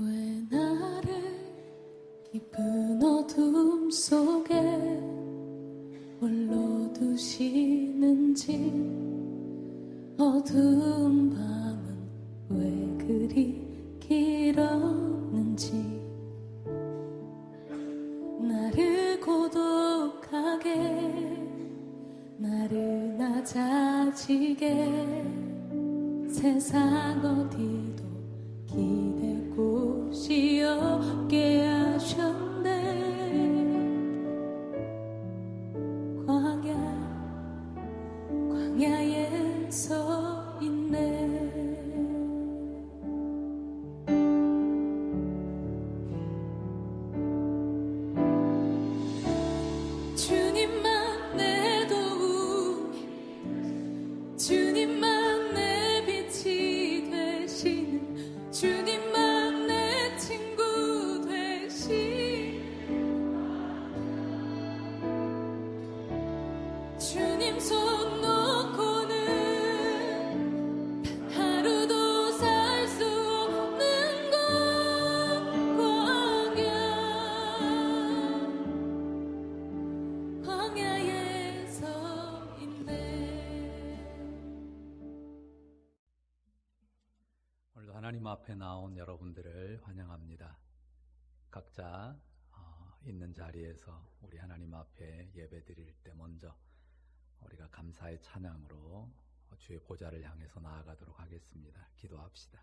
왜 나를 깊은 어둠 속에 홀로 두시는지, 어두운 밤은 왜 그리 길었는지, 나를 고독하게, 나를 낮아지게 세상 어디도 기댈 곳이 없게 하셨네. 광야에 서 있네. 주님만 내 도움이, 주님만 내 빛이 되시는, 주님만 내 친구 되시, 주님 손 놓고는 하루도 살 수 없는 곳, 광야에 서 있네. 오늘도 하나님 앞에 나온 여러분들을 환영합니다. 각자 있는 자리에서 우리 하나님 앞에 예배 드릴 때 먼저 우리가 감사의 찬양으로 주의 보좌를 향해서 나아가도록 하겠습니다. 기도합시다.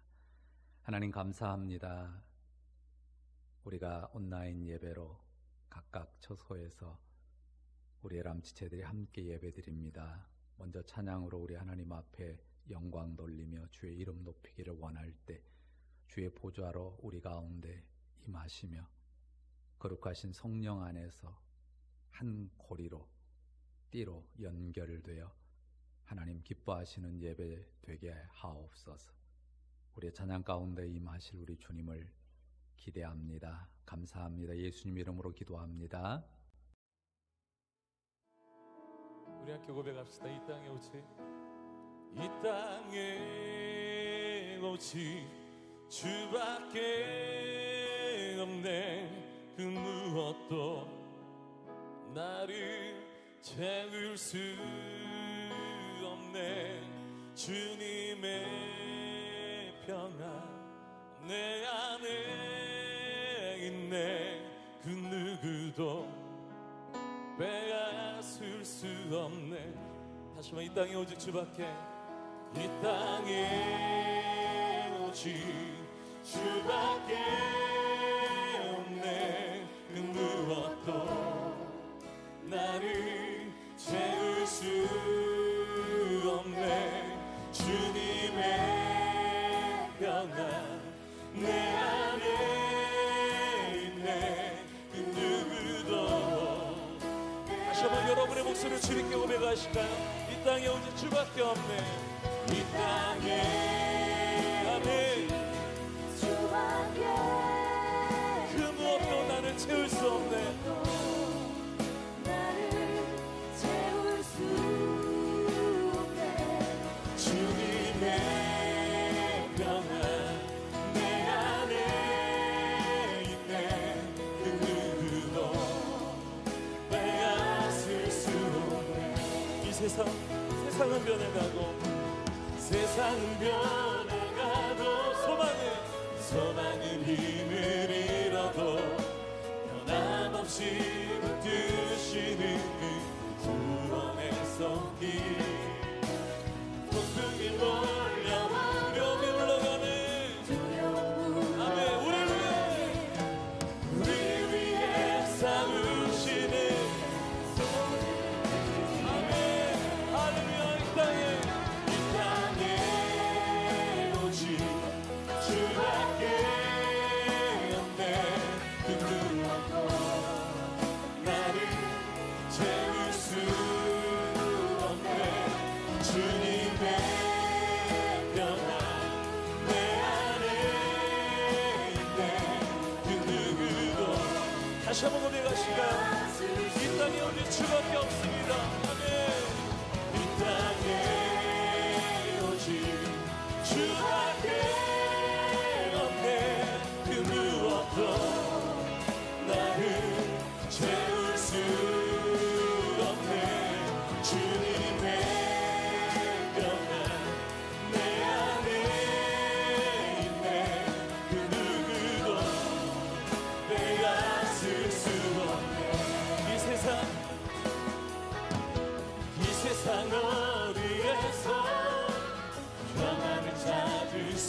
하나님 감사합니다. 우리가 온라인 예배로 각각 처소에서 우리의 람지체들이 함께 예배 드립니다. 먼저 찬양으로 우리 하나님 앞에 영광 돌리며 주의 이름 높이기를 원할 때 주의 보좌로 우리 가운데 임하시며 거룩하신 성령 안에서 한 고리로 띠로 연결되어 하나님 기뻐하시는 예배 되게 하옵소서. 우리의 찬양 가운데 임하실 우리 주님을 기대합니다. 감사합니다. 예수님 이름으로 기도합니다. 우리 함께 고백합시다. 이 땅에 오직, 이 땅에 오직 주밖에 없네. 그 무엇도 나를 채울 수 없네. 주님의 평안 내 안에 있네. 그 누구도 빼앗을 수 없네. 다시 한번 이 땅에 오직 주밖에, 이 땅에 오직 주밖에 없네. 그 무엇도 나를 채울 수 없네. 주님의 평안 내 안에 있네. 그 누구도. 다시 한번 여러분의 목소리를 주님께 고백하실까요? 이 땅에 오직 주밖에 없네. 이 땅에, 아멘, 주밖에, 그 무엇도 나를 채울 수 없네. 세상은 변해가고, 세상은 변해가도 소망은 힘을 잃어도 변함없이 붙드시는 그 구원의 손길. 폭풍이 몰려와 두려움이 올라가네. 아멘. 우리를 위해 싸우시는 다시 한번 고백하실까요? 이 땅에 오직 주밖에 없습니다. 아멘. 이 땅에 오직 주밖에 없네. 그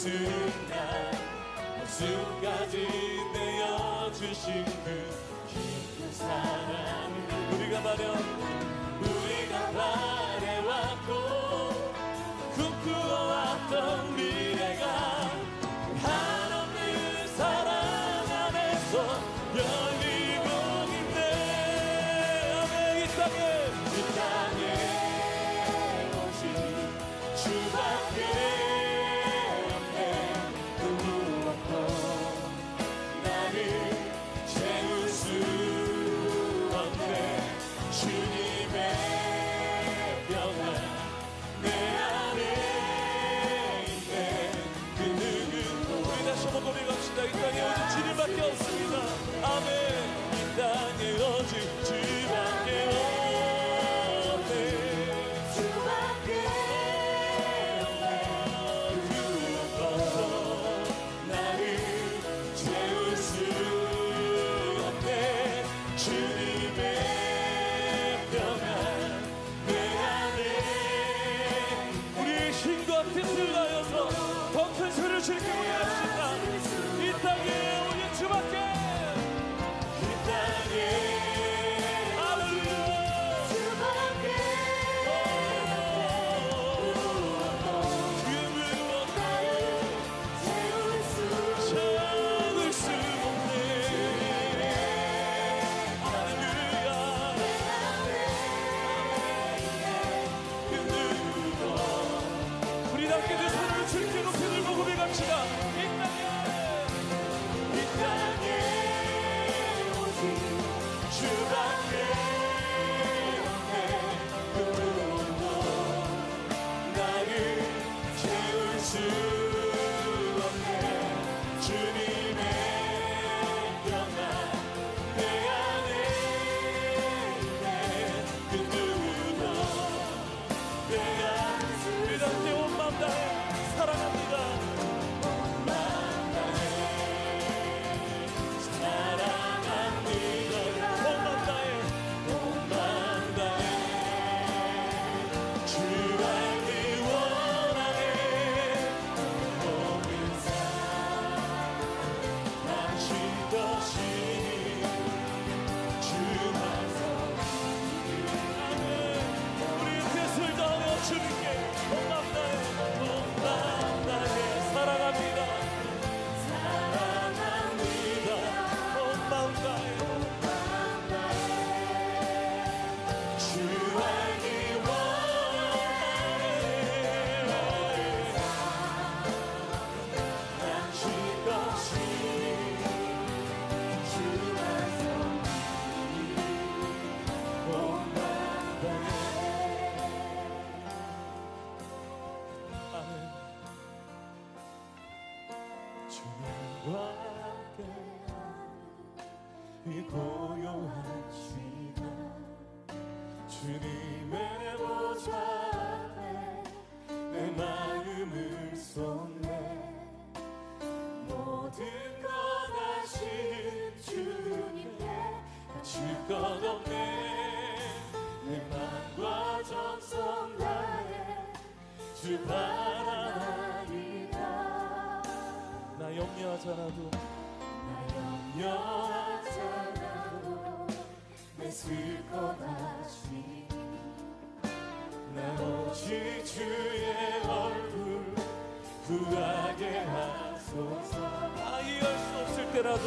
순간 순간까지 내어주신 그 깊은 사랑을 우리가 바래왔고 꿈꾸어왔던 미래가 한없는 사랑 안에서 열리고 있네. 아멘. 이 땅에 오직 주밖에 없네. 그 무엇도 나를 채울 수 없네. 주님의 평안 내 안에 있네. 그 누구도 우리 다시 한번 고백합시다. 이 땅에 오직 주님밖에 없습니다. 아멘. 이 땅에 오직 주밖에 없네. 주밖에 없네. 그 무엇도 나를 채울 수 없네. 주님의 평안 내 안에. 우리의 힘과 뜻을 다하여서 더 큰 소리를 주님께 고백합시다. 이 땅에 오직 주밖에. 이 땅에 할렐루야. 주밖에 그 무엇도 채울 수 없네. 할렐루야. 그 누구도 우리 함께 두 손을 주님께 높이 들고 고백합시다. 이 땅에 오직 주밖에 없네. 그 무엇도 나를 채울 수 없네. 주님의 평안 내 안에 있네. 그 누구도 내가 우리 함께 온 마음 다해 사랑합니다. 온 마음 다해 사랑합니다. 온 마음 다해 주 알기 원하네. 모든 삶 당신 것이니 주만 섬기리. 아멘. 우리 뜻을 다하여 주님께 온 마음 다해 사랑합니다. 사랑합니다. 온 마음 다해 주 알기 원하네. 당신 것이니 주만 섬기리. 온 마음 다해. 아멘. 주님과 함께 이 고요한 시간 주님의 보좌 앞에 내 마음을 쏟네. 모든 것 아시는 주님께 바칠 것 없네. 내 맘과 정성 다해 주 바라리라. 나 염려하잖아도 내 슬퍼하시니 나 오직 주의 얼굴 구하게 하소서. 이해할 수 없을 때라도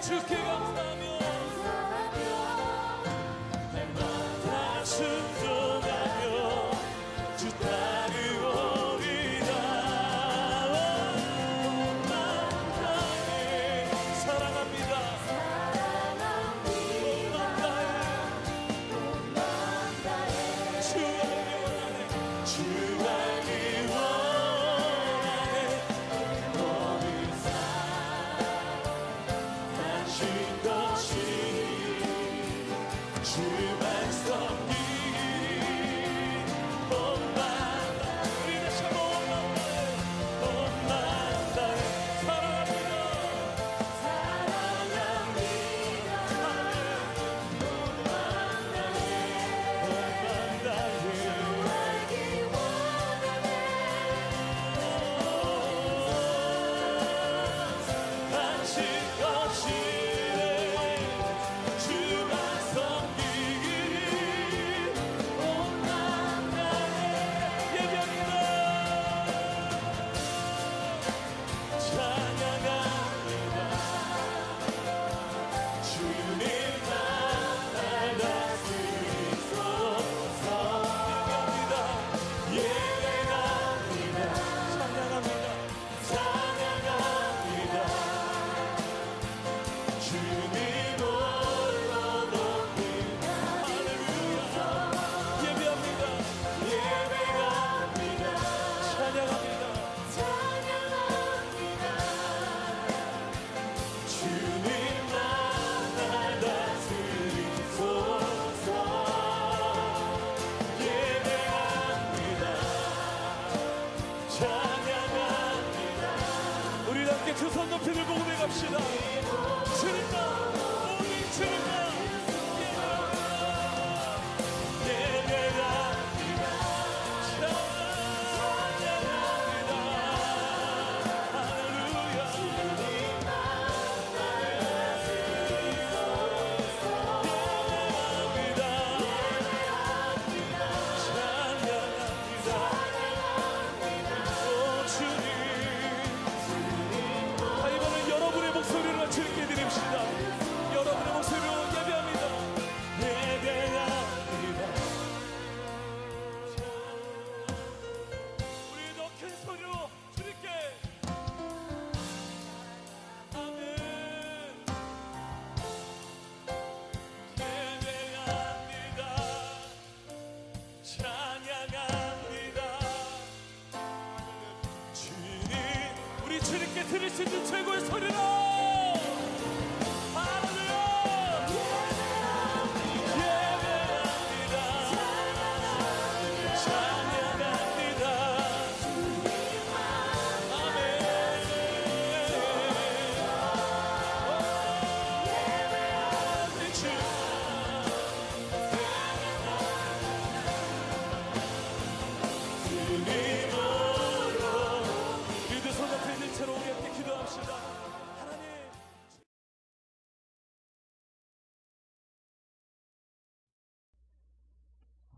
주께 감사하며 날마다 순종하며 주 따르오리다. 온 마음 다해 사랑합니다. 온 마음 다해 주 알기 원하네. 주 알기 원하네. 모든 찬양합니다. 우리 함께 두 손 높이 들고 고백합시다. 주님만 우리 주님만 예배합니다. 찬양합니다. 할렐루야. 여러분의 목소리로 예배합니다. 예배합니다. 우리 더 큰 소리로 주님께 아멘. 예배합니다. 찬양합니다. 주님, 우리 주님께 드릴 수 있는 최고의 소리로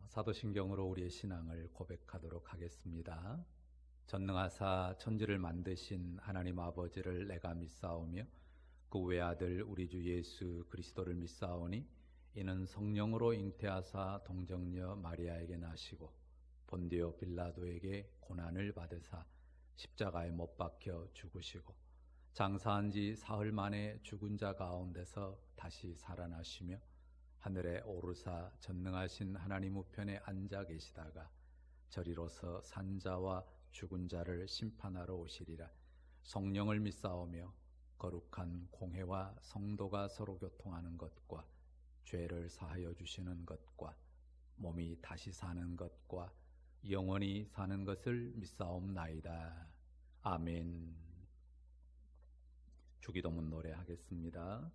사도신경으로 우리의 신앙을 고백하도록 하겠습니다. 전능하사 천지를 만드신 하나님 아버지를 내가 믿사오며 그 외아들 우리 주 예수 그리스도를 믿사오니 이는 성령으로 잉태하사 동정녀 마리아에게 나시고 본디오 빌라도에게 고난을 받으사 십자가에 못 박혀 죽으시고 장사한 지 사흘 만에 죽은 자 가운데서 다시 살아나시며 하늘에 오르사 전능하신 하나님 우편에 앉아 계시다가 저리로서 산자와 죽은 자를 심판하러 오시리라. 성령을 믿사오며 거룩한 공회와 성도가 서로 교통하는 것과 죄를 사하여 주시는 것과 몸이 다시 사는 것과 영원히 사는 것을 믿사옵나이다. 아멘. 주기도문 노래하겠습니다.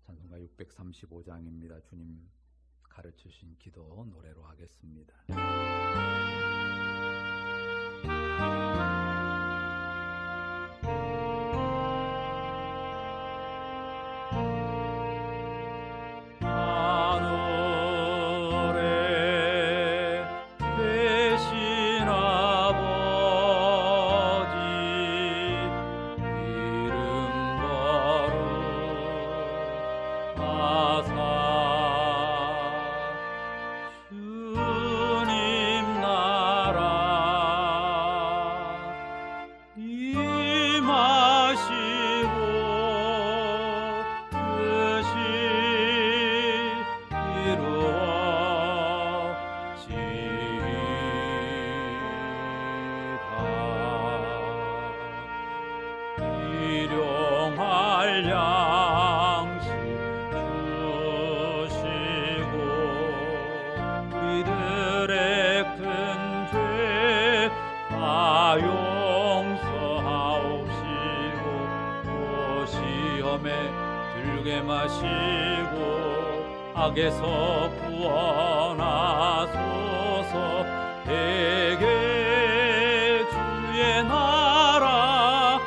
찬송가 635장입니다. 주님 가르치신 기도 노래로 하겠습니다. 들게 마시고 악에서 구원하소서. 대개 주의 나라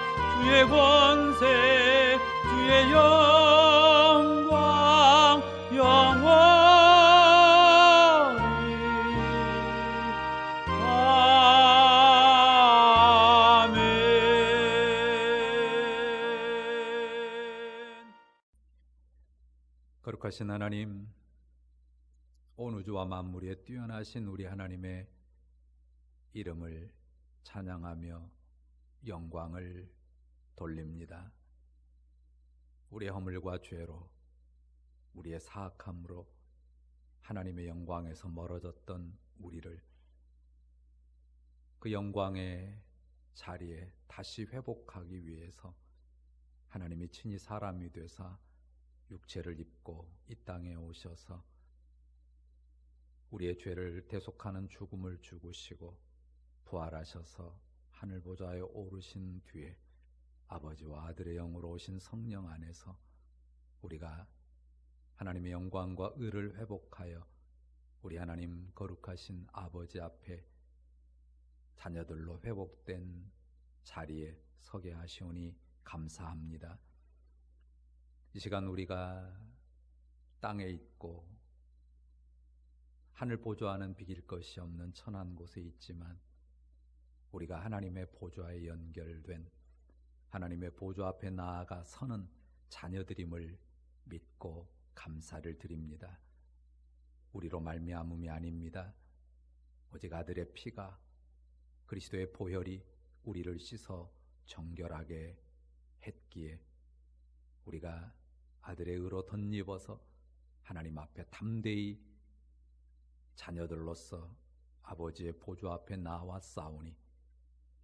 주의 권세 주의 영광 영원히 아멘. 거룩하신 하나님, 온 우주와 만물에 뛰어나신 우리 하나님의 이름을 찬양하며 영광을 돌립니다. 우리의 허물과 죄로, 우리의 사악함으로 하나님의 영광에서 멀어졌던 우리를 그 영광의 자리에 다시 회복하기 위해서 하나님이 친히 사람이 되사 육체를 입고 이 땅에 오셔서 우리의 죄를 대속하는 죽음을 죽으시고 부활하셔서 하늘 보좌에 오르신 뒤에 아버지와 아들의 영으로 오신 성령 안에서 우리가 하나님의 영광과 의를 회복하여 우리 하나님 거룩하신 아버지 앞에 자녀들로 회복된 자리에 서게 하시오니 감사합니다. 이 시간 우리가 땅에 있고 하늘 보좌와는 비길 것이 없는 천한 곳에 있지만 우리가 하나님의 보좌에 연결된 하나님의 보좌 앞에 나아가 서는 자녀들임을 믿고 감사를 드립니다. 우리로 말미암음이 아닙니다. 오직 아들의 피가 그리스도의 보혈이 우리를 씻어 정결하게 했기에 우리가 아들의 의로 덧입어서 하나님 앞에 담대히 자녀들로서 아버지의 보좌 앞에 나와 싸우니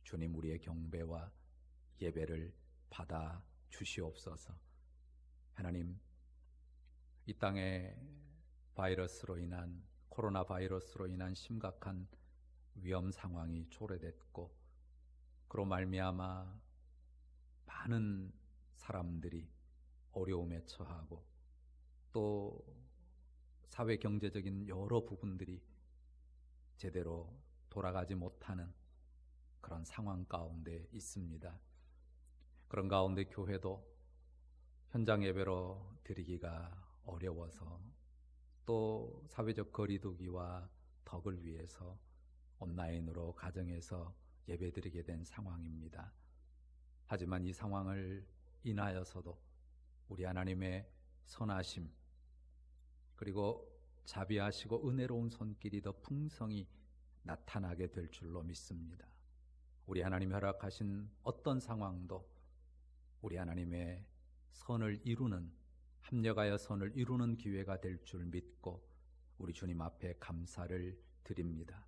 주님 우리의 경배와 예배를 받아 주시옵소서. 하나님, 이 땅에 바이러스로 인한 코로나 바이러스로 인한 심각한 위험 상황이 초래됐고 그로 말미암아 많은 사람들이 어려움에 처하고 또 사회 경제적인 여러 부분들이 제대로 돌아가지 못하는 그런 상황 가운데 있습니다. 그런 가운데 교회도 현장 예배로 드리기가 어려워서 또 사회적 거리두기와 덕을 위해서 온라인으로 가정에서 예배드리게 된 상황입니다. 하지만 이 상황을 인하여서도 우리 하나님의 선하심 그리고 자비하시고 은혜로운 손길이 더 풍성히 나타나게 될 줄로 믿습니다. 우리 하나님이 허락하신 어떤 상황도 우리 하나님의 선을 이루는 합력하여 선을 이루는 기회가 될 줄 믿고 우리 주님 앞에 감사를 드립니다.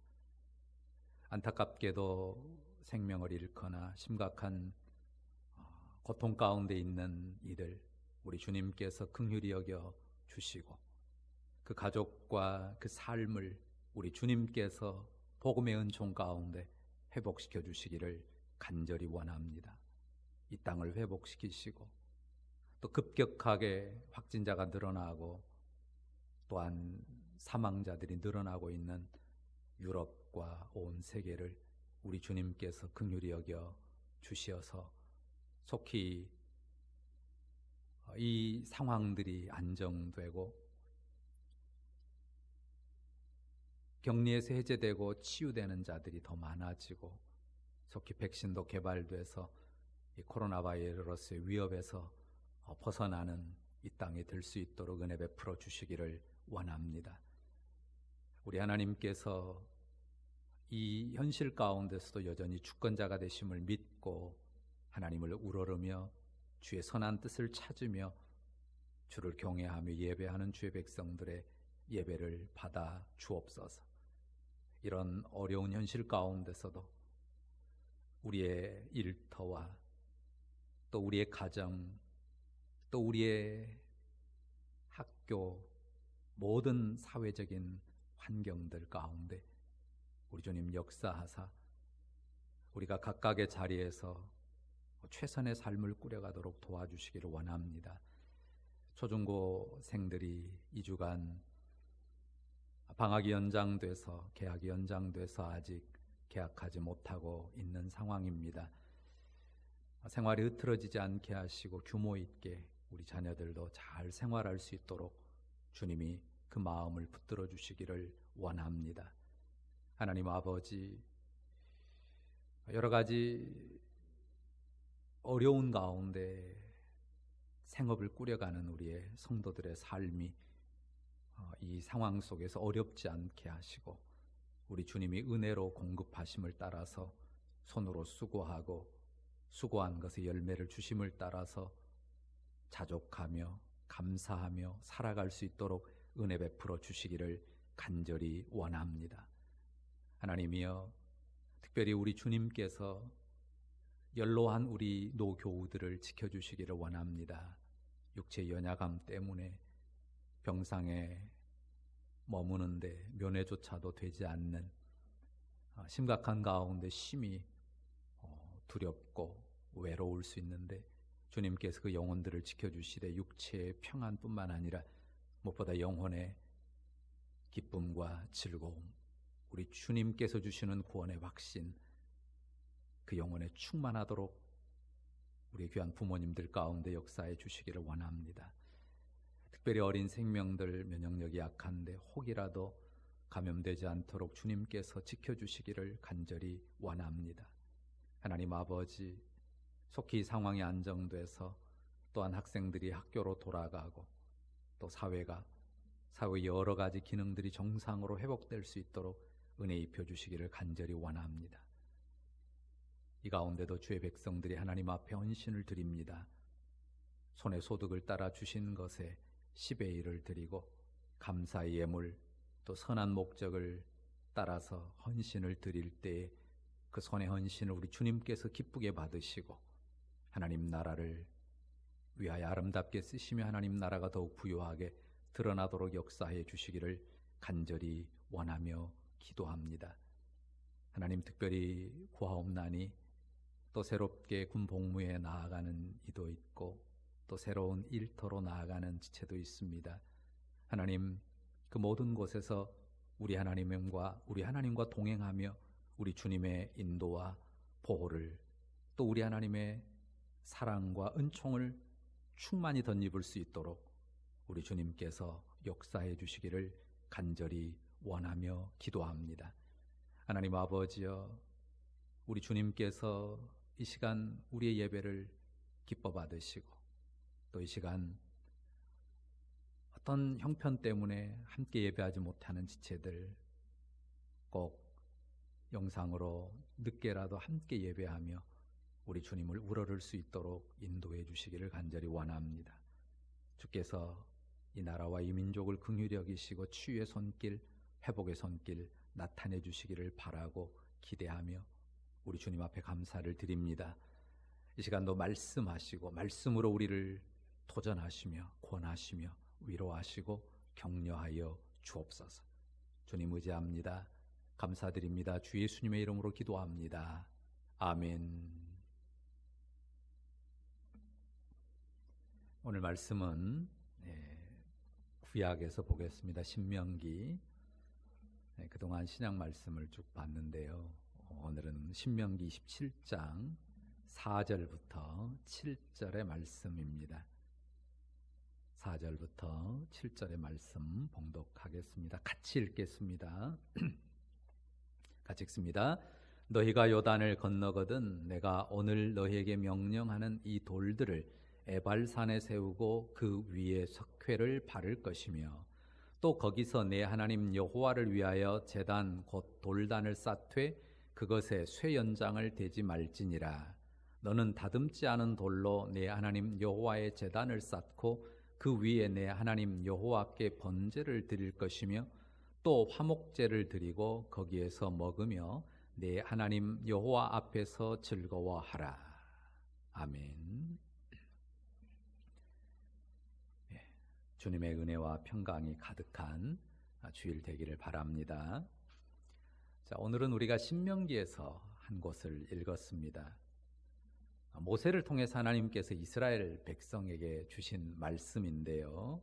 안타깝게도 생명을 잃거나 심각한 고통 가운데 있는 이들 우리 주님께서 긍휼히 여겨 주시고 그 가족과 그 삶을 우리 주님께서 복음의 은총 가운데 회복시켜 주시기를 간절히 원합니다. 이 땅을 회복시키시고 또 급격하게 확진자가 늘어나고 또한 사망자들이 늘어나고 있는 유럽과 온 세계를 우리 주님께서 긍휼히 여겨 주시어서 속히 이 상황들이 안정되고 격리에서 해제되고 치유되는 자들이 더 많아지고 속히 백신도 개발돼서 이 코로나 바이러스의 위협에서 벗어나는 이 땅이 될 수 있도록 은혜 베풀어 주시기를 원합니다. 우리 하나님께서 이 현실 가운데서도 여전히 주권자가 되심을 믿고 하나님을 우러르며 주의 선한 뜻을 찾으며 주를 경외하며 예배하는 주의 백성들의 예배를 받아 주옵소서. 이런 어려운 현실 가운데서도 우리의 일터와 또 우리의 가정 또 우리의 학교 모든 사회적인 환경들 가운데 우리 주님 역사하사 우리가 각각의 자리에서 최선의 삶을 꾸려가도록 도와주시기를 원합니다. 초중고생들이 2주간 방학이 연장돼서 개학이 연장돼서 아직 개학하지 못하고 있는 상황입니다. 생활이 흐트러지지 않게 하시고 규모 있게 우리 자녀들도 잘 생활할 수 있도록 주님이 그 마음을 붙들어 주시기를 원합니다. 하나님 아버지, 여러 가지 어려운 가운데 생업을 꾸려가는 우리의 성도들의 삶이 이 상황 속에서 어렵지 않게 하시고 우리 주님이 은혜로 공급하심을 따라서 손으로 수고하고 수고한 것의 열매를 주심을 따라서 자족하며 감사하며 살아갈 수 있도록 은혜 베풀어 주시기를 간절히 원합니다. 하나님이여, 특별히 우리 주님께서 연로한 우리 노교우들을 지켜주시기를 원합니다. 육체 연약함 때문에 병상에 머무는데 면회조차도 되지 않는 심각한 가운데 심히 두렵고 외로울 수 있는데 주님께서 그 영혼들을 지켜주시되 육체의 평안뿐만 아니라 무엇보다 영혼의 기쁨과 즐거움, 우리 주님께서 주시는 구원의 확신, 그 영혼에 충만하도록 우리 귀한 부모님들 가운데 역사해 주시기를 원합니다. 특별히 어린 생명들 면역력이 약한데 혹이라도 감염되지 않도록 주님께서 지켜주시기를 간절히 원합니다. 하나님 아버지, 속히 상황이 안정돼서 또한 학생들이 학교로 돌아가고 또 사회의 여러 가지 기능들이 정상으로 회복될 수 있도록 은혜 입혀주시기를 간절히 원합니다. 이 가운데도 주의 백성들이 하나님 앞에 헌신을 드립니다. 손의 소득을 따라 주신 것에 10의 1을 드리고 감사의 예물 또 선한 목적을 따라서 헌신을 드릴 때에 그 손의 헌신을 우리 주님께서 기쁘게 받으시고 하나님 나라를 위하여 아름답게 쓰시며 하나님 나라가 더욱 부유하게 드러나도록 역사해 주시기를 간절히 원하며 기도합니다. 하나님 특별히 구하옵나니 또 새롭게 군 복무에 나아가는 이도 있고 또 새로운 일터로 나아가는 지체도 있습니다. 하나님 그 모든 곳에서 우리 하나님과 동행하며 우리 주님의 인도와 보호를 또 우리 하나님의 사랑과 은총을 충만히 덧입을 수 있도록 우리 주님께서 역사해 주시기를 간절히 원하며 기도합니다. 하나님 아버지여, 우리 주님께서 이 시간 우리의 예배를 기뻐 받으시고 또 이 시간 어떤 형편 때문에 함께 예배하지 못하는 지체들 꼭 영상으로 늦게라도 함께 예배하며 우리 주님을 우러를 수 있도록 인도해 주시기를 간절히 원합니다. 주께서 이 나라와 이 민족을 긍휼히 여기시고 치유의 손길, 회복의 손길 나타내 주시기를 바라고 기대하며 우리 주님 앞에 감사를 드립니다. 이 시간도 말씀하시고 말씀으로 우리를 도전하시며 권하시며 위로하시고 격려하여 주옵소서. 주님 의지합니다. 감사드립니다. 주 예수님의 이름으로 기도합니다. 아멘. 오늘 말씀은 구약에서 보겠습니다. 신명기. 그동안 신약 말씀을 쭉 봤는데요. 오늘은 신명기 27장 4절부터 7절의 말씀입니다. 4절부터 7절의 말씀 봉독하겠습니다. 같이 읽겠습니다. 같이 읽습니다. 너희가 요단을 건너거든 내가 오늘 너희에게 명령하는 이 돌들을 에발산에 세우고 그 위에 석회를 바를 것이며 또 거기서 내 하나님 여호와를 위하여 제단 곧 돌단을 쌓되 그것에 쇠연장을 대지 말지니라. 너는 다듬지 않은 돌로 내 하나님 여호와의 제단을 쌓고 그 위에 내 하나님 여호와께 번제를 드릴 것이며 또 화목제를 드리고 거기에서 먹으며 내 하나님 여호와 앞에서 즐거워하라. 아멘. 주님의 은혜와 평강이 가득한 주일 되기를 바랍니다. 자, 오늘은 우리가 신명기에서 한 곳을 읽었습니다. 모세를 통해서 하나님께서 이스라엘 백성에게 주신 말씀인데요.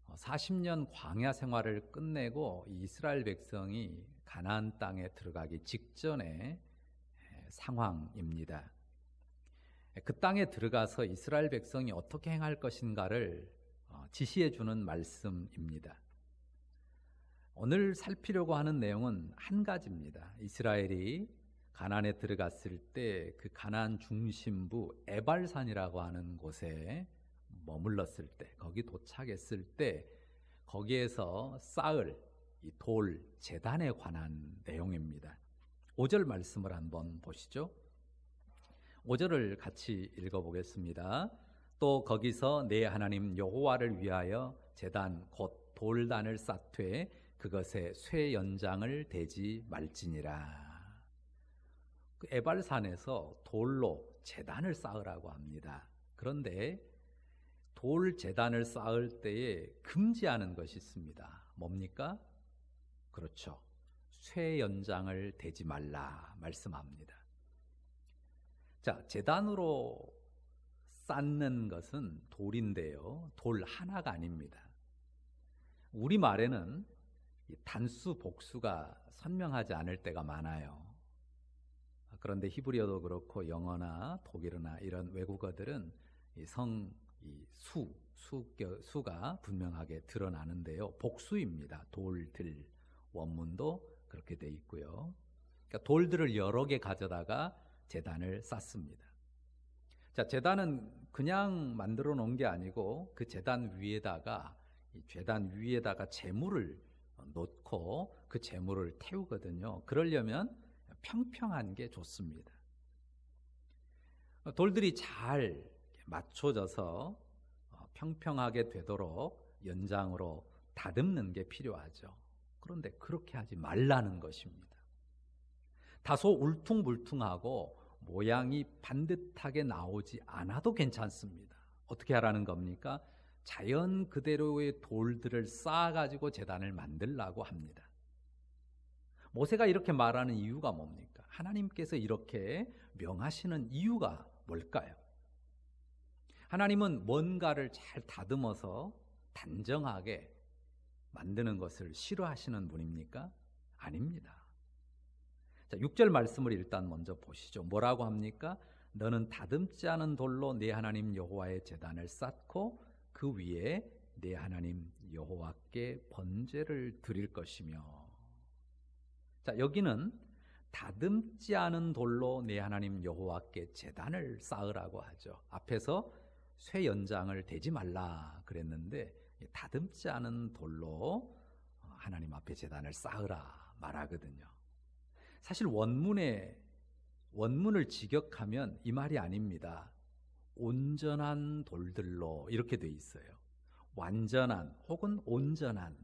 40년 광야 생활을 끝내고 이스라엘 백성이 가나안 땅에 들어가기 직전의 상황입니다. 그 땅에 들어가서 이스라엘 백성이 어떻게 행할 것인가를 지시해 주는 말씀입니다. 오늘 살피려고 하는 내용은 한 가지입니다. 이스라엘이 가나안에 들어갔을 때 그 가나안 중심부 에발산이라고 하는 곳에 머물렀을 때, 거기 도착했을 때 거기에서 쌓을 이 돌 제단에 관한 내용입니다. 5절 말씀을 한번 보시죠. 5절을 같이 읽어보겠습니다. 또 거기서 내 하나님 여호와를 위하여 제단 곧 돌단을 쌓되 그것에 쇠 연장을 대지 말지니라. 그 에발산에서 돌로 제단을 쌓으라고 합니다. 그런데 돌 제단을 쌓을 때에 금지하는 것이 있습니다. 뭡니까? 그렇죠. 쇠 연장을 대지 말라 말씀합니다. 자, 제단으로 쌓는 것은 돌인데요. 돌 하나가 아닙니다. 우리말에는 단수 복수가 선명하지 않을 때가 많아요. 그런데 히브리어도 그렇고 영어나 독일어나 이런 외국어들은 수가 분명하게 드러나는데요. 복수입니다. 돌들, 원문도 그렇게 돼 있고요. 그러니까 돌들을 여러 개 가져다가 제단을 쌓습니다. 자, 제단은 그냥 만들어 놓은 게 아니고 그 제단 위에다가 재물을 놓고 그 재물을 태우거든요. 그러려면 평평한 게 좋습니다. 돌들이 잘 맞춰져서 평평하게 되도록 연장으로 다듬는 게 필요하죠. 그런데 그렇게 하지 말라는 것입니다. 다소 울퉁불퉁하고 모양이 반듯하게 나오지 않아도 괜찮습니다. 어떻게 하라는 겁니까? 자연 그대로의 돌들을 쌓아가지고 제단을 만들라고 합니다. 모세가 이렇게 말하는 이유가 뭡니까? 하나님께서 이렇게 명하시는 이유가 뭘까요? 하나님은 뭔가를 잘 다듬어서 단정하게 만드는 것을 싫어하시는 분입니까? 아닙니다. 자, 6절 말씀을 일단 먼저 보시죠. 뭐라고 합니까? 너는 다듬지 않은 돌로 내 하나님 여호와의 제단을 쌓고 그 위에 내 하나님 여호와께 번제를 드릴 것이며. 자, 여기는 다듬지 않은 돌로 내 하나님 여호와께 제단을 쌓으라고 하죠. 앞에서 쇠 연장을 대지 말라 그랬는데 다듬지 않은 돌로 하나님 앞에 제단을 쌓으라 말하거든요. 사실 원문을 직역하면 이 말이 아닙니다. 온전한 돌들로 이렇게 돼 있어요. 완전한 혹은 온전한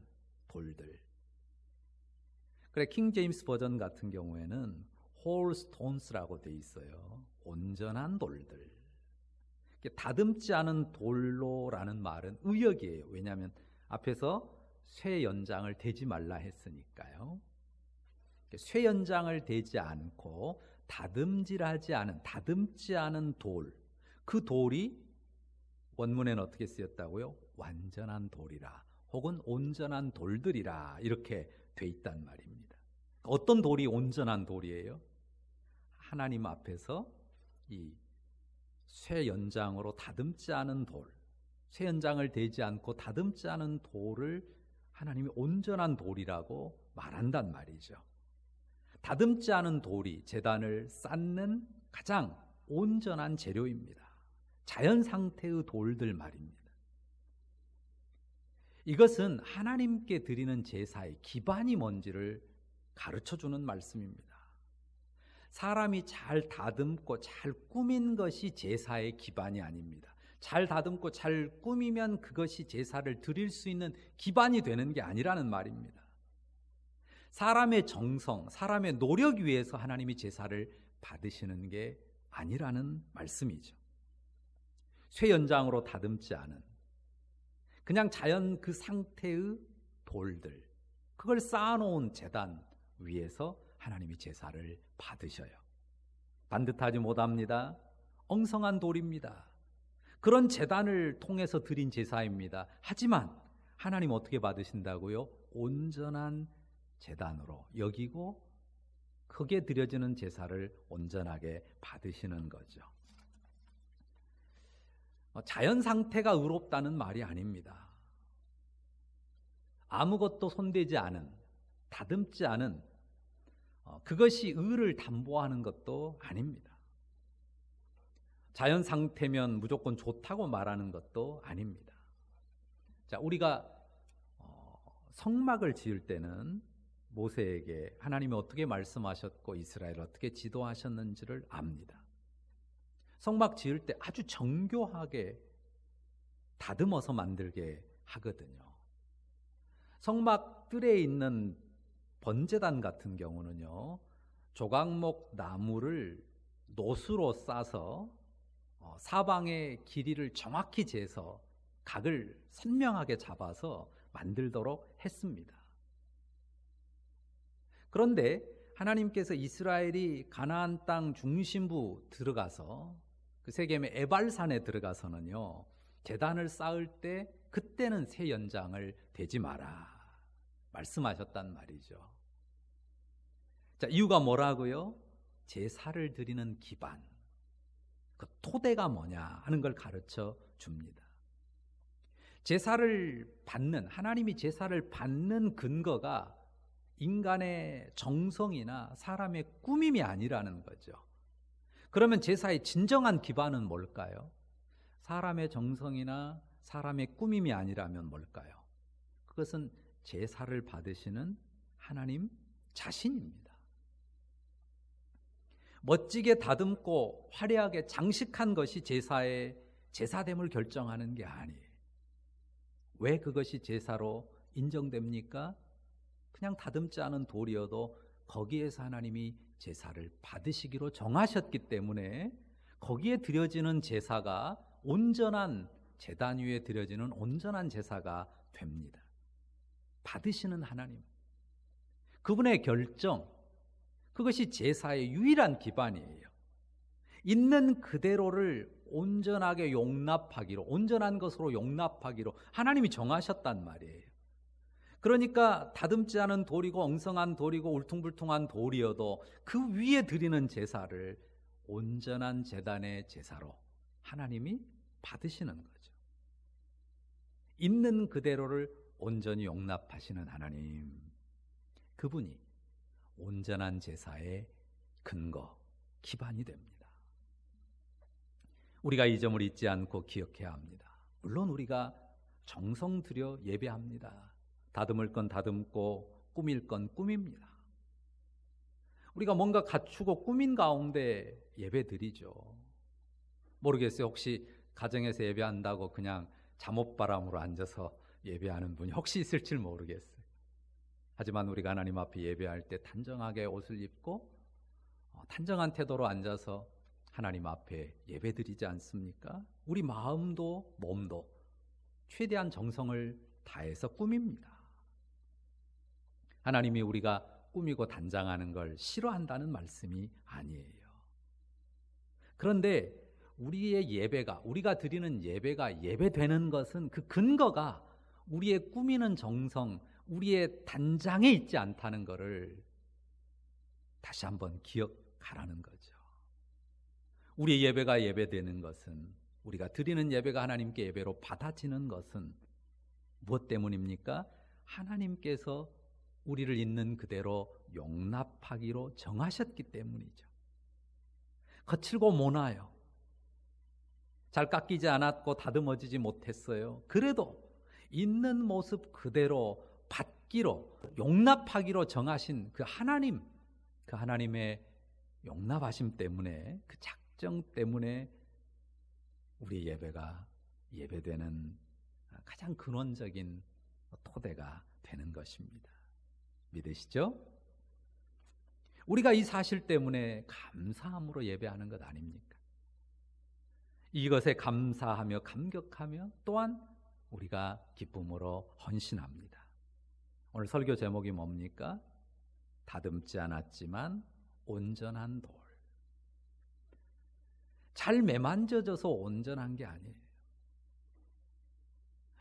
돌들. 그래, 킹 제임스 버전 같은 경우에는 whole stones라고 돼 있어요. 온전한 돌들. 다듬지 않은 돌로라는 말은 의역이에요. 왜냐하면 앞에서 쇠 연장을 대지 말라 했으니까요. 쇠 연장을 대지 않고 다듬지 않은 돌, 그 돌이 원문에는 어떻게 쓰였다고요? 완전한 돌이라 혹은 온전한 돌들이라 이렇게 돼 있단 말입니다. 어떤 돌이 온전한 돌이에요? 하나님 앞에서 이 쇠 연장으로 다듬지 않은 돌, 쇠 연장을 대지 않고 다듬지 않은 돌을 하나님이 온전한 돌이라고 말한단 말이죠. 다듬지 않은 돌이 제단을 쌓는 가장 온전한 재료입니다. 자연 상태의 돌들 말입니다. 이것은 하나님께 드리는 제사의 기반이 뭔지를 가르쳐주는 말씀입니다. 사람이 잘 다듬고 잘 꾸민 것이 제사의 기반이 아닙니다. 잘 다듬고 잘 꾸미면 그것이 제사를 드릴 수 있는 기반이 되는 게 아니라는 말입니다. 사람의 정성, 사람의 노력 위해서 하나님이 제사를 받으시는 게 아니라는 말씀이죠. 쇠 연장으로 다듬지 않은 그냥 자연 그 상태의 돌들, 그걸 쌓아놓은 제단 위에서 하나님이 제사를 받으셔요. 반듯하지 못합니다. 엉성한 돌입니다. 그런 제단을 통해서 드린 제사입니다. 하지만 하나님 어떻게 받으신다고요? 온전한 제단으로 여기고 크게 드려지는 제사를 온전하게 받으시는 거죠. 자연 상태가 의롭다는 말이 아닙니다. 아무것도 손대지 않은, 다듬지 않은 그것이 의를 담보하는 것도 아닙니다. 자연 상태면 무조건 좋다고 말하는 것도 아닙니다. 자, 우리가 성막을 지을 때는 모세에게 하나님이 어떻게 말씀하셨고 이스라엘을 어떻게 지도하셨는지를 압니다. 성막 지을 때 아주 정교하게 다듬어서 만들게 하거든요. 성막 뜰에 있는 번제단 같은 경우는요, 조각목 나무를 노수로 싸서 사방의 길이를 정확히 재서 각을 선명하게 잡아서 만들도록 했습니다. 그런데 하나님께서 이스라엘이 가나안 땅 중심부 들어가서 그 세겜의 에발산에 들어가서는요, 제단을 쌓을 때 그때는 새 연장을 대지 마라 말씀하셨단 말이죠. 자, 이유가 뭐라고요? 제사를 드리는 기반, 그 토대가 뭐냐 하는 걸 가르쳐 줍니다. 제사를 받는, 하나님이 제사를 받는 근거가 인간의 정성이나 사람의 꾸밈이 아니라는 거죠. 그러면 제사의 진정한 기반은 뭘까요? 사람의 정성이나 사람의 꾸밈이 아니라면 뭘까요? 그것은 제사를 받으시는 하나님 자신입니다. 멋지게 다듬고 화려하게 장식한 것이 제사의 제사됨을 결정하는 게 아니에요. 왜 그것이 제사로 인정됩니까? 그냥 다듬지 않은 돌이어도 거기에서 하나님이 제사를 받으시기로 정하셨기 때문에 거기에 드려지는 제사가 온전한, 제단 위에 드려지는 온전한 제사가 됩니다. 받으시는 하나님, 그분의 결정, 그것이 제사의 유일한 기반이에요. 있는 그대로를 온전하게 용납하기로, 온전한 것으로 용납하기로 하나님이 정하셨단 말이에요. 그러니까 다듬지 않은 돌이고 엉성한 돌이고 울퉁불퉁한 돌이어도 그 위에 드리는 제사를 온전한 제단의 제사로 하나님이 받으시는 거죠. 있는 그대로를 온전히 용납하시는 하나님, 그분이 온전한 제사의 근거, 기반이 됩니다. 우리가 이 점을 잊지 않고 기억해야 합니다. 물론 우리가 정성 들여 예배합니다. 다듬을 건 다듬고 꾸밀 건 꾸밉니다. 우리가 뭔가 갖추고 꾸민 가운데 예배드리죠. 모르겠어요. 혹시 가정에서 예배한다고 그냥 잠옷바람으로 앉아서 예배하는 분이 혹시 있을지 모르겠어요. 하지만 우리가 하나님 앞에 예배할 때 단정하게 옷을 입고 단정한 태도로 앉아서 하나님 앞에 예배드리지 않습니까? 우리 마음도 몸도 최대한 정성을 다해서 꾸밉니다. 하나님이 우리가 꾸미고 단장하는 걸 싫어한다는 말씀이 아니에요. 그런데 우리의 예배가, 우리가 드리는 예배가 예배되는 것은 그 근거가 우리의 꾸미는 정성, 우리의 단장에 있지 않다는 것을 다시 한번 기억하라는 거죠. 우리의 예배가 예배되는 것은, 우리가 드리는 예배가 하나님께 예배로 받아지는 것은 무엇 때문입니까? 하나님께서 우리를 있는 그대로 용납하기로 정하셨기 때문이죠. 거칠고 모나요. 잘 깎이지 않았고 다듬어지지 못했어요. 그래도 있는 모습 그대로 받기로, 용납하기로 정하신 그 하나님, 그 하나님의 용납하심 때문에, 그 작정 때문에 우리 예배가 예배되는 가장 근원적인 토대가 되는 것입니다. 믿으시죠? 우리가 이 사실 때문에 감사함으로 예배하는 것 아닙니까? 이것에 감사하며 감격하며 또한 우리가 기쁨으로 헌신합니다. 오늘 설교 제목이 뭡니까? 다듬지 않았지만 온전한 돌. 잘 매만져져서 온전한 게 아니에요.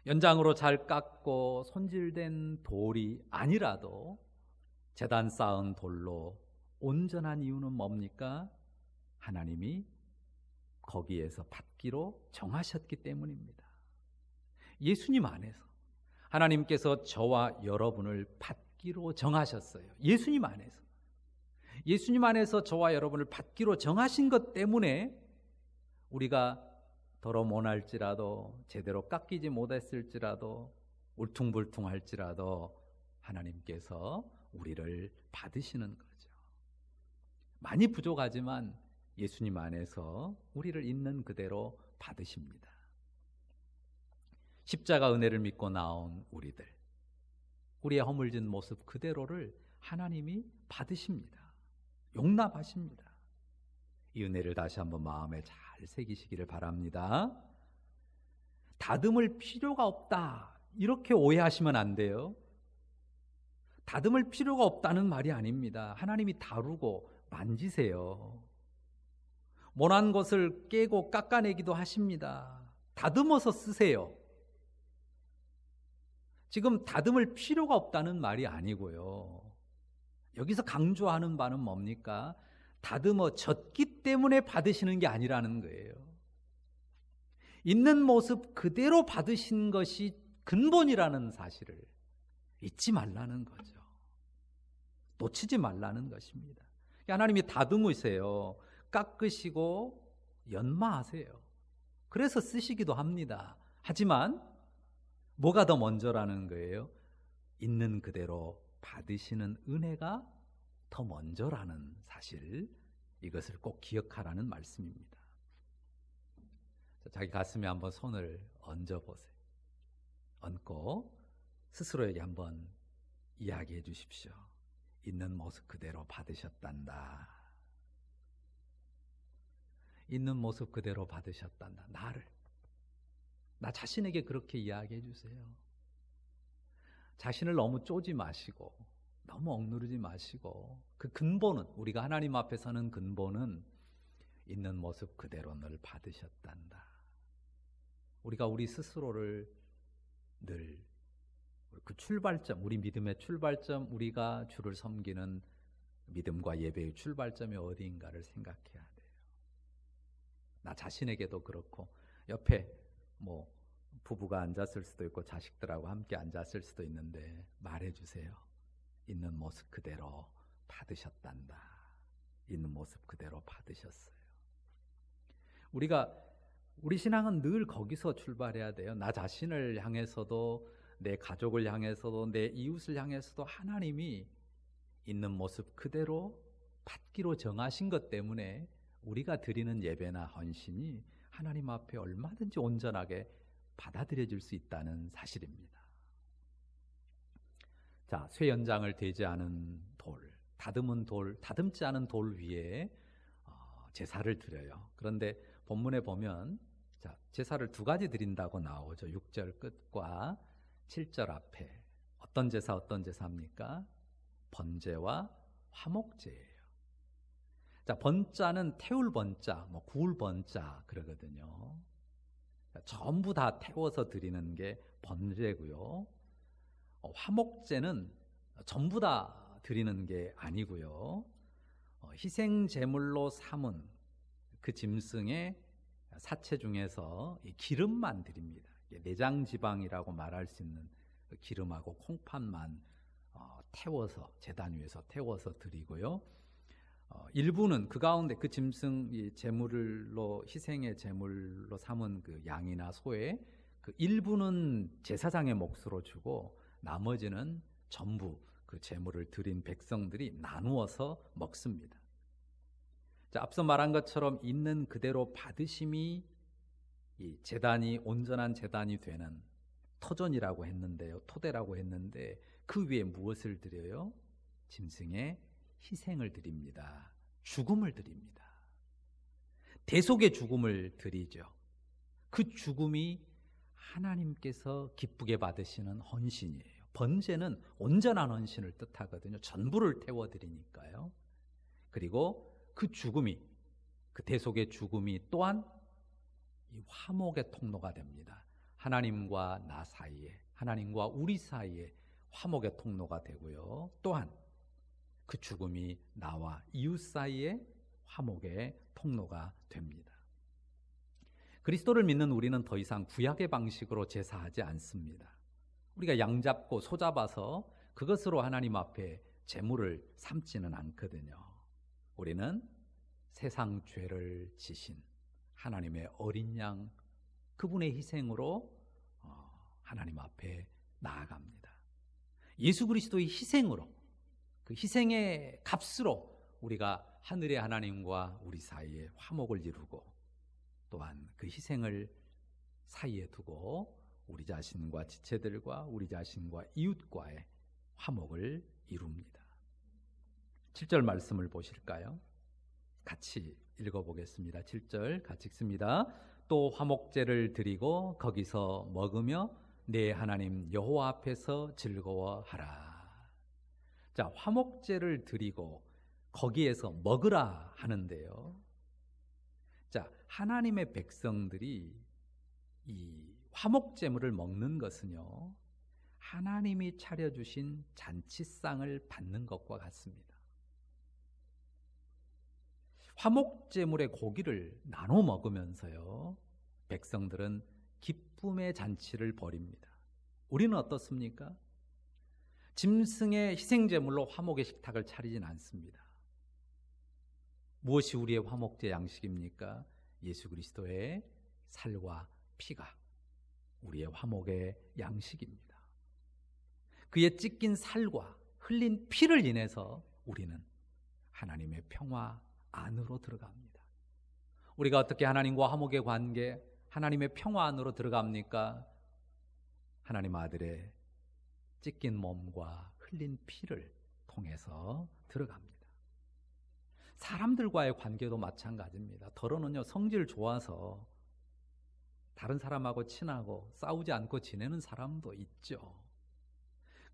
연장으로 잘 깎고 손질된 돌이 아니라도 제단 쌓은 돌로 온전한 이유는 뭡니까? 하나님이 거기에서 받기로 정하셨기 때문입니다. 예수님 안에서 하나님께서 저와 여러분을 받기로 정하셨어요. 예수님 안에서. 예수님 안에서 저와 여러분을 받기로 정하신 것 때문에 우리가 더러 모날지라도, 제대로 깎이지 못했을지라도, 울퉁불퉁할지라도 하나님께서 우리를 받으시는 거죠. 많이 부족하지만 예수님 안에서 우리를 있는 그대로 받으십니다. 십자가 은혜를 믿고 나온 우리들, 우리의 허물진 모습 그대로를 하나님이 받으십니다. 용납하십니다. 이 은혜를 다시 한번 마음에 잘 새기시기를 바랍니다. 다듬을 필요가 없다, 이렇게 오해하시면 안 돼요. 다듬을 필요가 없다는 말이 아닙니다. 하나님이 다루고 만지세요. 모난 것을 깨고 깎아내기도 하십니다. 다듬어서 쓰세요. 지금 다듬을 필요가 없다는 말이 아니고요. 여기서 강조하는 바는 뭡니까? 다듬어졌기 때문에 받으시는 게 아니라는 거예요. 있는 모습 그대로 받으신 것이 근본이라는 사실을 잊지 말라는 거죠. 놓치지 말라는 것입니다. 하나님이 다듬으세요. 깎으시고 연마하세요. 그래서 쓰시기도 합니다. 하지만 뭐가 더 먼저라는 거예요? 있는 그대로 받으시는 은혜가 더 먼저라는 사실, 이것을 꼭 기억하라는 말씀입니다. 자기 가슴에 한번 손을 얹어보세요. 얹고 스스로에게 한번 이야기해 주십시오. 있는 모습 그대로 받으셨단다. 있는 모습 그대로 받으셨단다. 나 자신에게 그렇게 이야기해 주세요. 자신을 너무 쪼지 마시고 너무 억누르지 마시고, 그 근본은, 우리가 하나님 앞에 서는 근본은 있는 모습 그대로 늘 받으셨단다. 우리가 우리 스스로를 늘 그 출발점, 우리 믿음의 출발점, 우리가 주를 섬기는 믿음과 예배의 출발점이 어디인가를 생각해야 돼요. 나 자신에게도 그렇고, 옆에 뭐 부부가 앉았을 수도 있고 자식들하고 함께 앉았을 수도 있는데 말해주세요. 있는 모습 그대로 받으셨단다. 있는 모습 그대로 받으셨어요. 우리 신앙은 늘 거기서 출발해야 돼요. 나 자신을 향해서도, 내 가족을 향해서도, 내 이웃을 향해서도 하나님이 있는 모습 그대로 받기로 정하신 것 때문에 우리가 드리는 예배나 헌신이 하나님 앞에 얼마든지 온전하게 받아들여질 수 있다는 사실입니다. 자, 쇠 연장을 대지 않은 돌, 다듬지 않은 돌 위에 제사를 드려요. 그런데 본문에 보면 제사를 두 가지 드린다고 나오죠. 6절 끝과 7절 앞에. 어떤 제사입니까? 번제와 화목제예요. 자, 번자는 태울 번자, 구울 번자 그러거든요. 전부 다 태워서 드리는 게 번제고요. 화목제는 전부 다 드리는 게 아니고요. 희생 제물로 삼은 그 짐승의 사체 중에서 이 기름만 드립니다. 내장 지방이라고 말할 수 있는 그 기름하고 콩팥만 태워서, 제단 위에서 태워서 드리고요. 일부는 그 가운데 그 짐승 제물로, 희생의 제물로 삼은 그 양이나 소의 그 일부는 제사장의 몫으로 주고, 나머지는 전부 그 제물을 드린 백성들이 나누어서 먹습니다. 자, 앞서 말한 것처럼 있는 그대로 받으심이 이 제단이 온전한 제단이 되는 토전이라고 했는데요, 토대라고 했는데, 그 위에 무엇을 드려요? 짐승의 희생을 드립니다. 죽음을 드립니다. 대속의 죽음을 드리죠. 그 죽음이 하나님께서 기쁘게 받으시는 헌신이에요. 번제는 온전한 헌신을 뜻하거든요. 전부를 태워드리니까요. 그리고 그 죽음이, 그 대속의 죽음이 또한 이 화목의 통로가 됩니다. 하나님과 나 사이에, 하나님과 우리 사이에 화목의 통로가 되고요. 또한 그 죽음이 나와 이웃 사이에 화목의 통로가 됩니다. 그리스도를 믿는 우리는 더 이상 구약의 방식으로 제사하지 않습니다. 우리가 양 잡고 소 잡아서 그것으로 하나님 앞에 제물을 삼지는 않거든요. 우리는 세상 죄를 지신 하나님의 어린 양, 그분의 희생으로 하나님 앞에 나아갑니다. 예수 그리스도의 희생으로, 그 희생의 값으로 우리가 하늘의 하나님과 우리 사이에 화목을 이루고, 또한 그 희생을 사이에 두고 우리 자신과 지체들과 우리 자신과 이웃과의 화목을 이룹니다. 7절 말씀을 보실까요? 같이 읽어보겠습니다. 7절 같이 읽습니다. 또 화목제를 드리고 거기서 먹으며 내 하나님 여호와 앞에서 즐거워하라. 자, 화목제를 드리고 거기에서 먹으라 하는데요. 자, 하나님의 백성들이 이 화목제물을 먹는 것은요, 하나님이 차려주신 잔치상을 받는 것과 같습니다. 화목제물의 고기를 나눠 먹으면서요, 백성들은 기쁨의 잔치를 벌입니다. 우리는 어떻습니까? 짐승의 희생제물로 화목의 식탁을 차리진 않습니다. 무엇이 우리의 화목제 양식입니까? 예수 그리스도의 살과 피가 우리의 화목의 양식입니다. 그의 찢긴 살과 흘린 피를 인해서 우리는 하나님의 평화 안으로 들어갑니다. 우리가 어떻게 하나님과 화목의 관계, 하나님의 평화 안으로 들어갑니까? 하나님 아들의 찢긴 몸과 흘린 피를 통해서 들어갑니다. 사람들과의 관계도 마찬가지입니다. 더러는요, 성질 좋아서 다른 사람하고 친하고 싸우지 않고 지내는 사람도 있죠.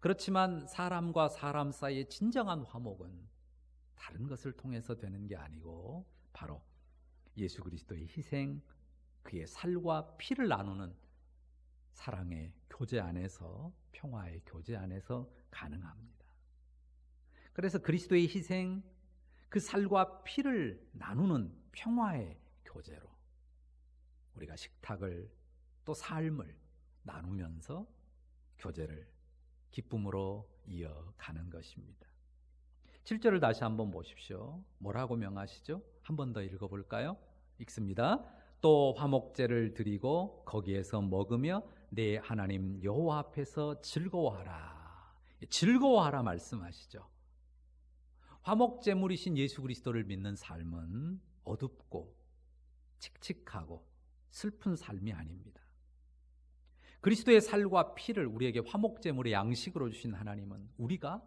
그렇지만 사람과 사람 사이의 진정한 화목은 다른 것을 통해서 되는 게 아니고 바로 예수 그리스도의 희생, 그의 살과 피를 나누는 사랑의 교제 안에서, 평화의 교제 안에서 가능합니다. 그래서 그리스도의 희생, 그 살과 피를 나누는 평화의 교제로 우리가 식탁을 또 삶을 나누면서 교제를 기쁨으로 이어가는 것입니다. 7절을 다시 한번 보십시오. 뭐라고 명하시죠? 한 번 더 읽어볼까요? 읽습니다. 또 화목제를 드리고 거기에서 먹으며 내 하나님 여호와 앞에서 즐거워하라. 즐거워하라 말씀하시죠. 화목제물이신 예수 그리스도를 믿는 삶은 어둡고 칙칙하고 슬픈 삶이 아닙니다. 그리스도의 살과 피를 우리에게 화목제물의 양식으로 주신 하나님은 우리가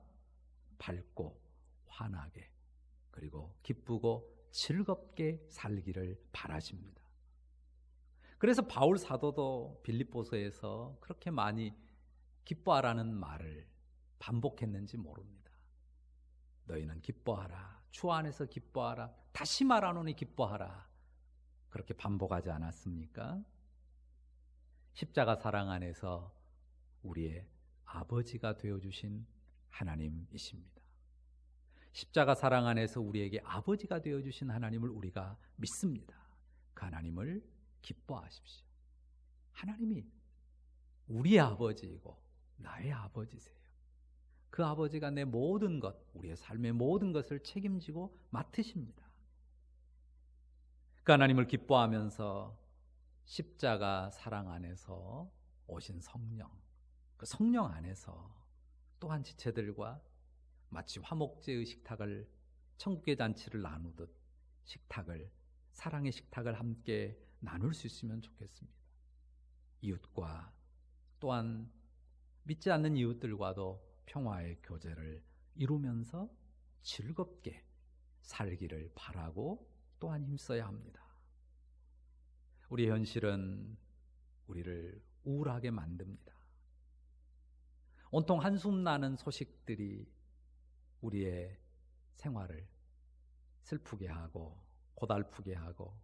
밝고 환하게 그리고 기쁘고 즐겁게 살기를 바라십니다. 그래서 바울 사도도 빌립보서에서 그렇게 많이 기뻐하라는 말을 반복했는지 모릅니다. 너희는 기뻐하라, 주 안에서 기뻐하라, 다시 말하노니 기뻐하라, 그렇게 반복하지 않았습니까? 십자가 사랑 안에서 우리의 아버지가 되어주신 하나님이십니다. 십자가 사랑 안에서 우리에게 아버지가 되어주신 하나님을 우리가 믿습니다. 그 하나님을 기뻐하십시오. 하나님이 우리의 아버지이고 나의 아버지세요. 그 아버지가 내 모든 것, 우리의 삶의 모든 것을 책임지고 맡으십니다. 그 하나님을 기뻐하면서 십자가 사랑 안에서 오신 성령, 그 성령 안에서 또한 지체들과 마치 화목제의 식탁을, 천국의 잔치를 나누듯 식탁을, 사랑의 식탁을 함께 나눌 수 있으면 좋겠습니다. 이웃과 또한 믿지 않는 이웃들과도 평화의 교제를 이루면서 즐겁게 살기를 바라고 또한 힘써야 합니다. 우리 현실은 우리를 우울하게 만듭니다. 온통 한숨 나는 소식들이 우리의 생활을 슬프게 하고 고달프게 하고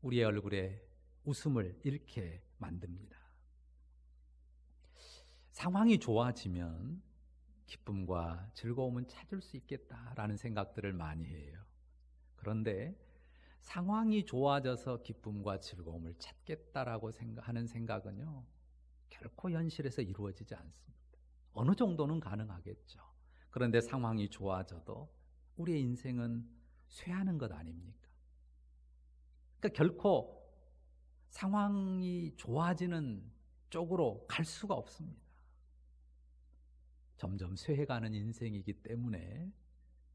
우리의 얼굴에 웃음을 잃게 만듭니다. 상황이 좋아지면 기쁨과 즐거움은 찾을 수 있겠다라는 생각들을 많이 해요. 그런데 상황이 좋아져서 기쁨과 즐거움을 찾겠다라고 하는 생각은요, 결코 현실에서 이루어지지 않습니다. 어느 정도는 가능하겠죠. 그런데 상황이 좋아져도 우리의 인생은 쇠하는 것 아닙니까? 그러니까 결코 상황이 좋아지는 쪽으로 갈 수가 없습니다. 점점 쇠해가는 인생이기 때문에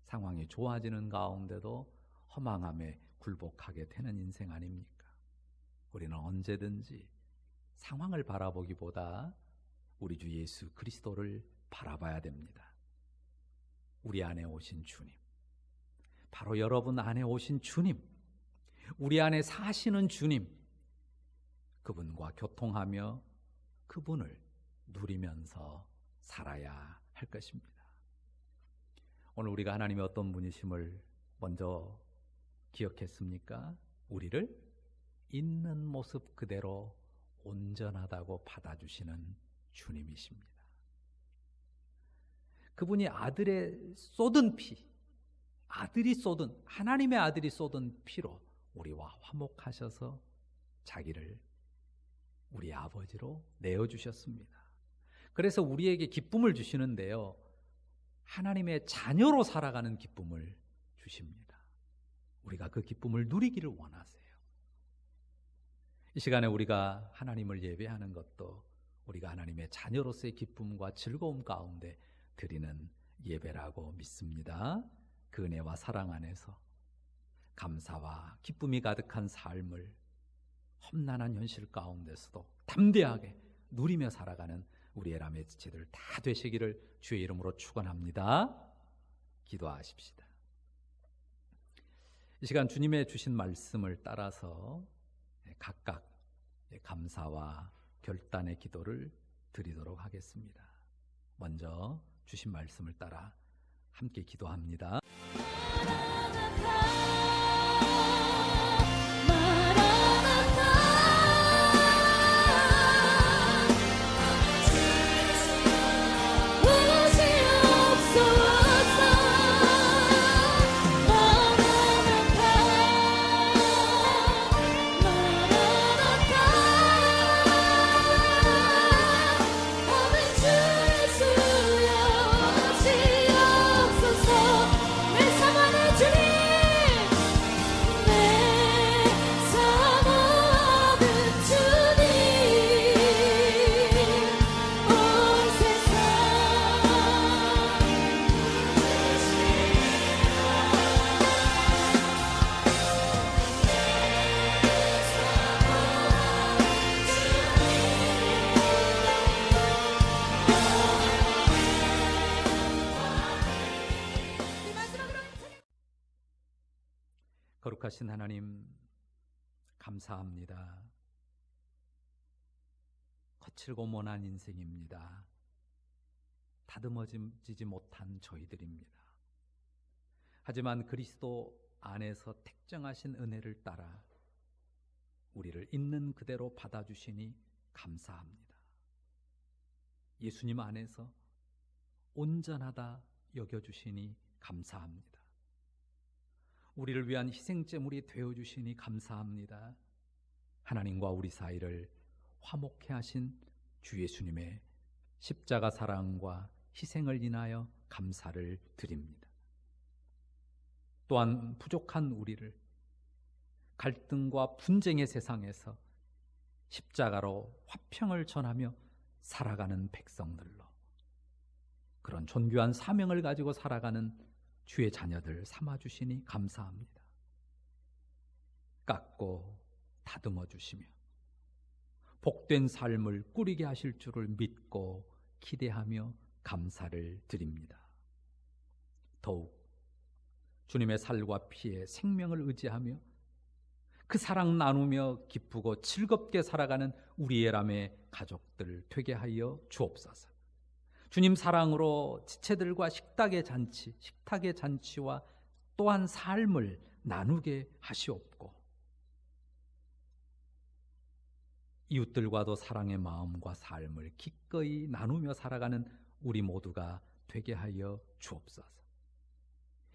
상황이 좋아지는 가운데도 허망함에 굴복하게 되는 인생 아닙니까? 우리는 언제든지 상황을 바라보기보다 우리 주 예수 그리스도를 바라봐야 됩니다. 우리 안에 오신 주님, 바로 여러분 안에 오신 주님, 우리 안에 사시는 주님, 그분과 교통하며 그분을 누리면서 살아야 할 것입니다. 오늘 우리가 하나님의 어떤 분이심을 먼저 기억했습니까? 우리를 있는 모습 그대로 온전하다고 받아주시는 주님이십니다. 그분이 아들의 쏟은 피, 하나님의 아들이 쏟은 피로 우리와 화목하셔서 자기를 우리 아버지로 내어주셨습니다. 그래서 우리에게 기쁨을 주시는데요, 하나님의 자녀로 살아가는 기쁨을 주십니다. 우리가 그 기쁨을 누리기를 원하세요. 이 시간에 우리가 하나님을 예배하는 것도 우리가 하나님의 자녀로서의 기쁨과 즐거움 가운데 드리는 예배라고 믿습니다. 그 은혜와 사랑 안에서 감사와 기쁨이 가득한 삶을 험난한 현실 가운데서도 담대하게 누리며 살아가는 우리 에라의 지체들 다 되시기를 주의 이름으로 축원합니다. 기도하십시다. 이 시간 주님의 주신 말씀을 따라서 각각 감사와 결단의 기도를 드리도록 하겠습니다. 먼저 주신 말씀을 따라 함께 기도합니다. 거룩하신 하나님, 감사합니다. 거칠고 모난 인생입니다. 다듬어지지 못한 저희들입니다. 하지만 그리스도 안에서 택정하신 은혜를 따라 우리를 있는 그대로 받아주시니 감사합니다. 예수님 안에서 온전하다 여겨주시니 감사합니다. 우리를 위한 희생제물이 되어주시니 감사합니다. 하나님과 우리 사이를 화목해 하신 주 예수님의 십자가 사랑과 희생을 인하여 감사를 드립니다. 또한 부족한 우리를 갈등과 분쟁의 세상에서 십자가로 화평을 전하며 살아가는 백성들로 그런 존귀한 사명을 가지고 살아가는 주의 자녀들 삼아주시니 감사합니다. 깎고 다듬어 주시며 복된 삶을 꾸리게 하실 줄을 믿고 기대하며 감사를 드립니다. 더욱 주님의 살과 피에 생명을 의지하며 그 사랑 나누며 기쁘고 즐겁게 살아가는 우리 에람의 가족들 되게 하여 주옵소서. 주님 사랑으로 지체들과 식탁의 잔치와 또한 삶을 나누게 하시옵고 이웃들과도 사랑의 마음과 삶을 기꺼이 나누며 살아가는 우리 모두가 되게 하여 주옵소서.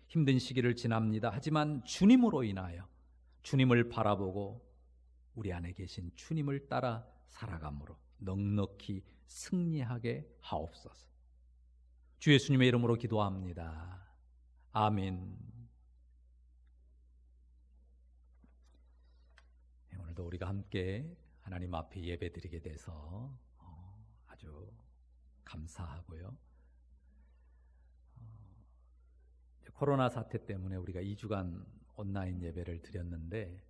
힘든 시기를 지납니다. 하지만 주님으로 인하여 주님을 바라보고 우리 안에 계신 주님을 따라 살아감으로 넉넉히 승리하게 하옵소서. 주 예수님의 이름으로 기도합니다. 아멘. 오늘도 우리가 함께 하나님 앞에 예배드리게 돼서 아주 감사하고요. 코로나 사태 때문에 우리가 2주간 온라인 예배를 드렸는데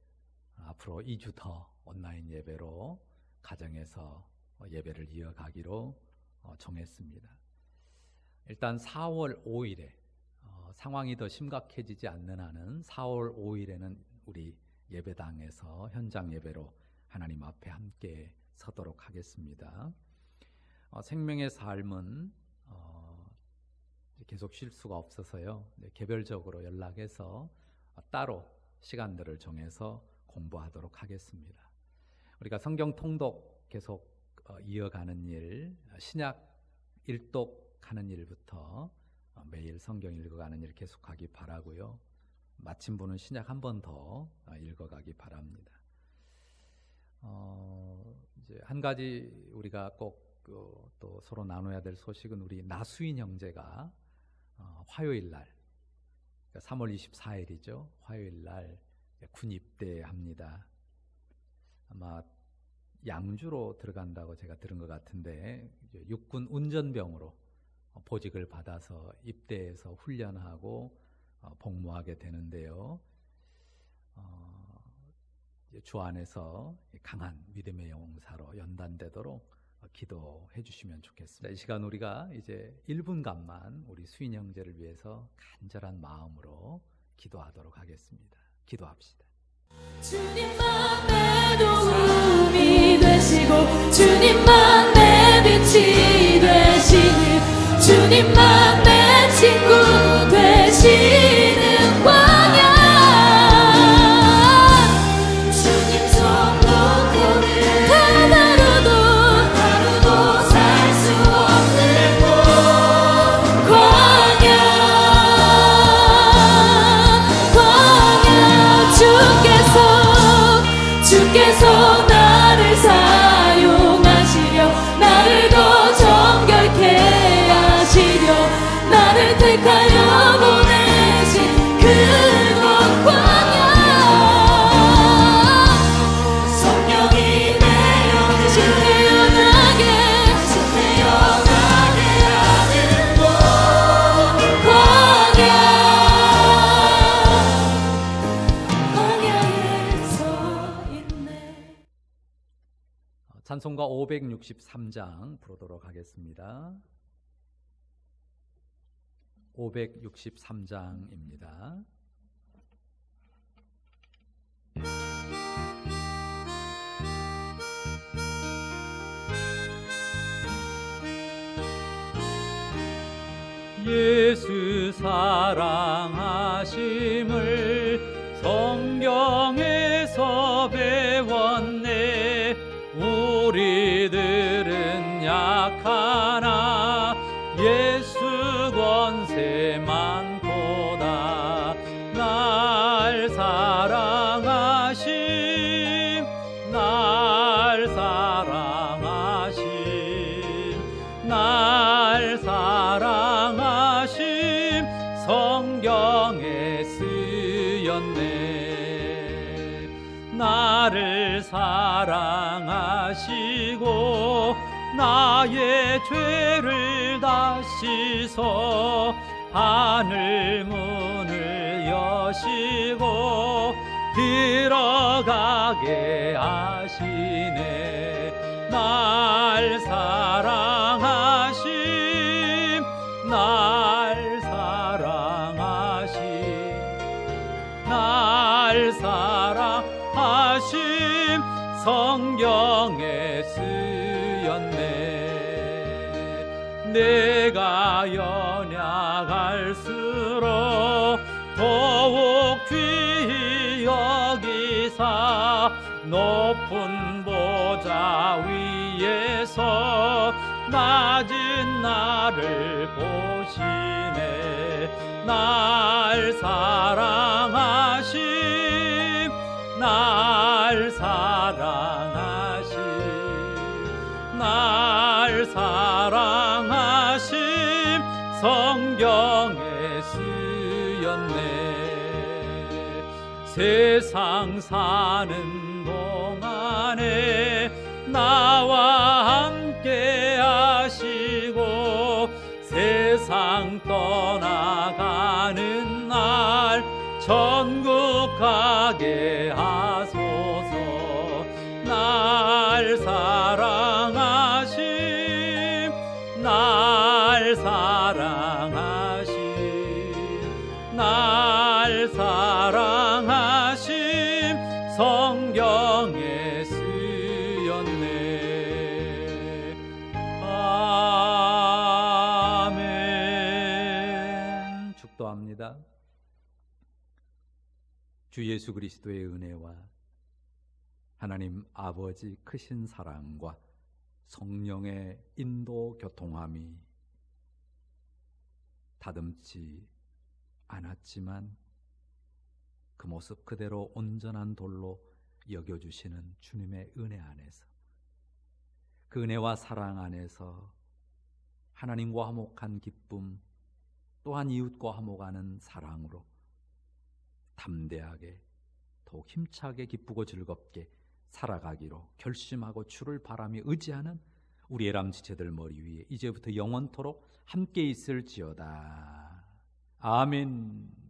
앞으로 2주 더 온라인 예배로 가정에서 예배를 이어가기로 정했습니다. 일단 4월 5일에 상황이 더 심각해지지 않는 한은 4월 5일에는 우리 예배당에서 현장 예배로 하나님 앞에 함께 서도록 하겠습니다. 생명의 삶은 계속 쉴 수가 없어서요. 개별적으로 연락해서 따로 시간들을 정해서 공부하도록 하겠습니다. 우리가 성경 통독 계속 이어가는 일, 신약 일독하는 일부터 매일 성경 읽어가는 일 계속하기 바라고요. 마친 분은 신약 한 번 더 읽어가기 바랍니다. 이제 한 가지 우리가 꼭 또 서로 나눠야 될 소식은 우리 나수인 형제가 화요일 날, 3월 24일이죠. 화요일 날 군입대합니다. 아마 양주로 들어간다고 제가 들은 것 같은데 육군 운전병으로 보직을 받아서 입대해서 훈련하고 복무하게 되는데요. 주 안에서 강한 믿음의 용사로 연단되도록 기도해 주시면 좋겠습니다. 이 시간 우리가 이제 1분간만 우리 수인 형제를 위해서 간절한 마음으로 기도하도록 하겠습니다. 기도합시다. 주님만 내 도움이 되시고 주님만 내 빛이 되시는 주님만 내 친구 되시는 광야 주님 손 놓고는 하루도 살 수 없는 곳 광야 주께서 나를 사용하시려 나를 더 정결케 하시려 나를 택하여 보내신 그곳 광야 성령이 내 영을 태어나게 하는 곳 광야에 서 있네. 찬송가 563장 부르도록 하겠습니다. 563장입니다. 예수 사랑하심을 성경에서 배웠네. 우리들은 약하나 예수 권세 많도다. 날 사랑하심 날 사랑하심 날 사랑하심 성경에 쓰였네. 나를 사랑하시고 나의 죄를 다 씻어 하늘 문을 여시고 들어가게 하시네. 날 사랑하심 날 사랑하심 날 사랑하심 성경에 쓰였네. 내가 연약할수록 더욱 귀히 여기사 높은 보좌 위에서 낮은 나를 보시네. 날 사랑하심 날 사랑하심 날 사랑하심 성경에 쓰였네. 세상 사는 동안에 나와 함께 하시고 세상 떠나가는 날 천국 가게 하소서. 날 사랑하심 날 사랑하심 날 사랑하심 성경에 쓰였네. 아멘. 주 예수 그리스도의 은혜와 하나님 아버지 크신 사랑과 성령의 인도 교통함이 다듬지 않았지만 그 모습 그대로 온전한 돌로 여겨주시는 주님의 은혜 안에서, 그 은혜와 사랑 안에서 하나님과 화목한 기쁨, 또한 이웃과 화목하는 사랑으로 담대하게 더욱 힘차게 기쁘고 즐겁게 살아가기로 결심하고 주를 바라며 의지하는 우리 에람 지체들 머리 위에 이제부터 영원토록 함께 있을지어다. 아멘.